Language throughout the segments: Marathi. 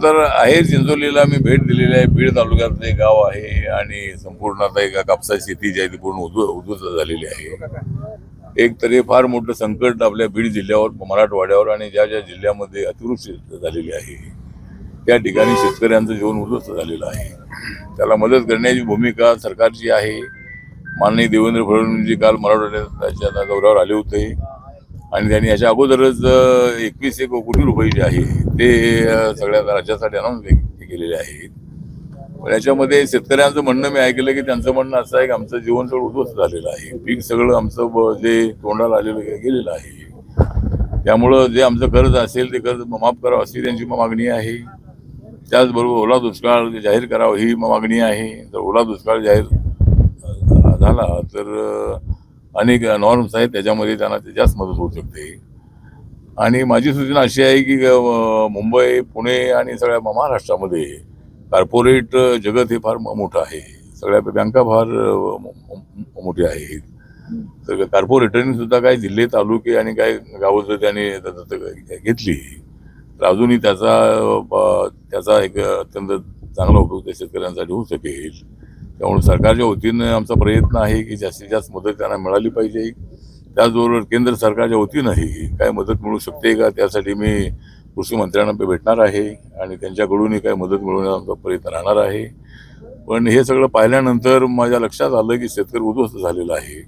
तर आहे चिंचोलीला मी भेट दिलेली आहे. बीड तालुक्यातलं एक गाव आहे आणि संपूर्ण आता एका कापसाची शेती जी आहे ती पूर्ण उद्ध्वस्त झालेली आहे. एक तरी फार मोठं संकट आपल्या बीड जिल्ह्यावर, मराठवाड्यावर आणि ज्या ज्या जिल्ह्यामध्ये अतिवृष्टी झालेली आहे त्या ठिकाणी शेतकऱ्यांचं जीवन उद्ध्वस्त झालेलं आहे. त्याला मदत करण्याची भूमिका सरकारची आहे. माननीय देवेंद्र फडणवीसजी काल मराठवाड्याच्या दौऱ्यावर आले होते आणि त्यांनी याच्या अगोदरच 21 कोटी रुपये जे आहे ते सगळ्या राज्यासाठी अनाऊन्स केलेले आहेत. पण याच्यामध्ये शेतकऱ्यांचं म्हणणं मी ऐकलं की त्यांचं म्हणणं असं आहे की आमचं जीवन सगळं उद्ध्वस्त झालेलं आहे. पीक सगळं आमचं जे तोंडाला आलेलं गेलेलं आहे. त्यामुळं जे आमचं कर्ज असेल ते कर्ज माफ करावं अशी त्यांची मागणी आहे. त्याचबरोबर ओला दुष्काळ जाहीर करावा ही मागणी आहे. तर ओला दुष्काळ जाहीर झाला तर अनेक नॉर्म्स आहेत त्याच्यामध्ये त्यांना जास्त मदत होऊ शकते. आणि माझी सूचना अशी आहे की मुंबई, पुणे आणि सगळ्या महाराष्ट्रामध्ये कॉर्पोरेट जगत हे फार मोठं आहे. सगळ्या बँका फार मोठ्या आहेत. तर कॉर्पोरेटरनी सुद्धा काही जिल्हे, तालुके आणि काही गावं जर त्यांनी घेतली तर अजूनही त्याचा एक अत्यंत चांगला उपयोग त्या शेतकऱ्यांसाठी होऊ शकेल. त्यामुळे सरकारच्या वतीनं आमचा प्रयत्न आहे की जास्तीत जास्त मदत त्यांना मिळाली पाहिजे. त्याचबरोबर केंद्र सरकारच्या वतीनंही काय मदत मिळू शकते का त्यासाठी मी कृषी मंत्र्यांना भेटणार आहे आणि त्यांच्याकडूनही काही मदत मिळवण्याचा आमचा प्रयत्न राहणार आहे. पण हे सगळं पाहिल्यानंतर माझ्या लक्षात आलं की शेतकरी उद्ध्वस्त झालेला आहे.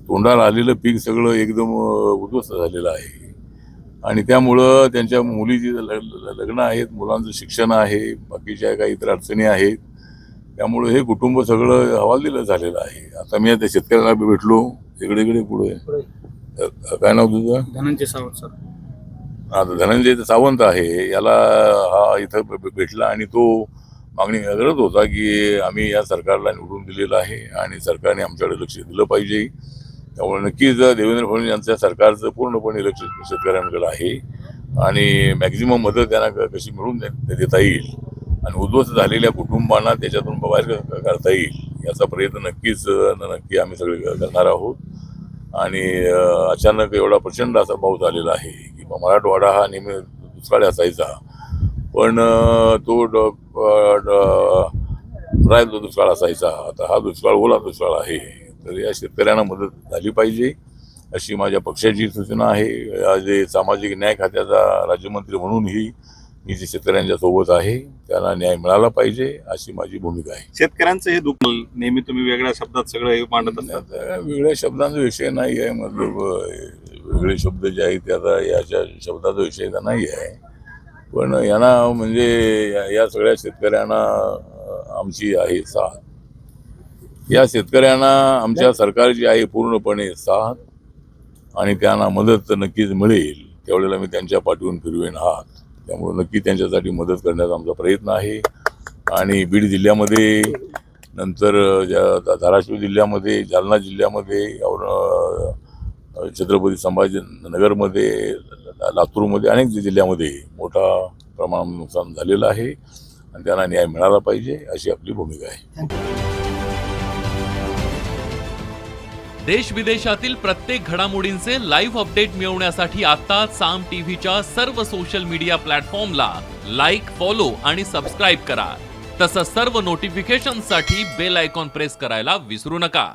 तोंडाला आलेलं पीक सगळं एकदम उद्ध्वस्त झालेलं आहे आणि त्यामुळं त्यांच्या मुलीची लग्न आहेत, मुलांचं शिक्षण आहे, बाकीच्या काही इतर अडचणी आहेत. त्यामुळे हे कुटुंब सगळं हवालदिलं झालेलं आहे. आता मी त्या शेतकऱ्याला भेटलो इकडे पुढे. काय नाव तुझं? धनंजय सावंत सर. आता धनंजय सावंत आहे. याला हा इथं भेटला आणि तो मागणी करत होता की आम्ही या सरकारला निवडून दिलेलं आहे आणि सरकारने आमच्याकडे लक्ष दिलं पाहिजे. त्यामुळे नक्कीच देवेंद्र फडणवीस यांच्या सरकारचं पूर्णपणे लक्ष शेतकऱ्यांकडे आहे आणि मॅक्झिमम मदत त्यांना कशी मिळून देता येईल आणि उद्ध्वस्त झालेल्या कुटुंबांना त्याच्यातून बाहेर काढता येईल याचा प्रयत्न नक्की आम्ही सगळे करणार आहोत. आणि अचानक एवढा प्रचंड असा पाऊस आलेला आहे की मराठवाडा हा नेहमी दुष्काळी असायचा पण तो दुष्काळ असायचा. आता हा दुष्काळ ओला दुष्काळ आहे. तर या शेतकऱ्यांना मदत झाली पाहिजे अशी माझ्या पक्षाची सूचना आहे. आज सामाजिक न्याय खात्याचा राज्यमंत्री म्हणूनही मी जे शेतकऱ्यांच्या सोबत आहे त्यांना न्याय मिळाला पाहिजे अशी माझी भूमिका आहे. शेतकऱ्यांचं हे दुःख नेहमी तुम्ही वेगळ्या शब्दात सगळं मांडत असतात. वेगळ्या शब्दांचा विषय नाही आहे. मतलब वेगळे शब्द जे आहेत आता याच्या शब्दाचा विषय तर नाही आहे. पण यांना म्हणजे या सगळ्या शेतकऱ्यांना आमची आहे साथ. या शेतकऱ्यांना आमच्या सरकारची आहे पूर्णपणे साथ आणि त्यांना मदत नक्कीच मिळेल. त्यावेळेला मी त्यांच्या पाठवून फिरवेन हात. त्यामुळे नक्की त्यांच्यासाठी मदत करण्याचा आमचा प्रयत्न आहे. आणि बीड जिल्ह्यामध्ये नंतर धाराशिव जिल्ह्यामध्ये, जालना जिल्ह्यामध्ये, छत्रपती संभाजीनगरमध्ये, लातूरमध्ये अनेक जिल्ह्यामध्ये मोठा प्रमाणात नुकसान झालेलं आहे आणि त्यांना न्याय मिळाला पाहिजे अशी आपली भूमिका आहे. देश विदेशातील प्रत्येक घडामोडींचे लाईव्ह अपडेट मिळवण्यासाठी आता साम टीव्हीच्या सर्व सोशल मीडिया प्लॅटफॉर्मला लाईक, फॉलो आणि सबस्क्राईब करा. तसंच सर्व नोटिफिकेशनसाठी बेल आयकॉन प्रेस करायला विसरू नका.